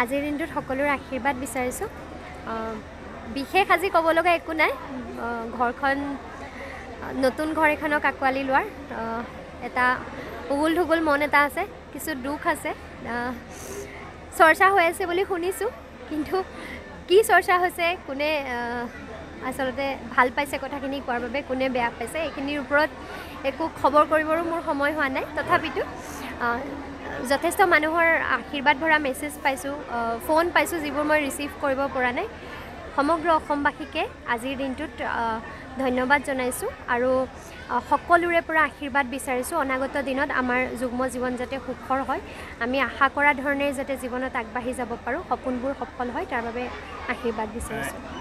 আজিৰ দিনটোত সকলোৰে আশীৰ্বাদ বিচাৰিছোঁ বিশেষ আজি ক'ব লগা একো নাই ঘৰখন নতুন ঘৰ এখনক আঁকোৱালি লোৱাৰ এটা উগুল ঢুগুল মন এটা আছে কিছু দুখ আছে চৰ্চা হৈ আছে বুলি শুনিছোঁ কিন্তু কি চৰ্চা হৈছে কোনে আচলতে ভাল পাইছে কথাখিনি কোৱাৰ বাবে কোনে বেয়া পাইছে এইখিনিৰ ওপৰত একো খবৰ কৰিবৰো মোৰ সময় হোৱা নাই তথাপিতো যথেষ্ট মানুহৰ আশীৰ্বাদ ভৰা মেছেজ পাইছোঁ ফোন পাইছোঁ যিবোৰ মই ৰিচিভ কৰিব পৰা নাই সমগ্ৰ অসমবাসীকে আজিৰ দিনটোত ধন্যবাদ জনাইছোঁ আৰু সকলোৰে পৰা আশীৰ্বাদ বিচাৰিছোঁ অনাগত দিনত আমাৰ যুগ্ম জীৱন যাতে সুখৰ হয় আমি আশা কৰা ধৰণে যাতে জীৱনত আগবাঢ়ি যাব পাৰোঁ সপোনবোৰ সফল হয় তাৰ বাবে আশীৰ্বাদ বিচাৰিছোঁ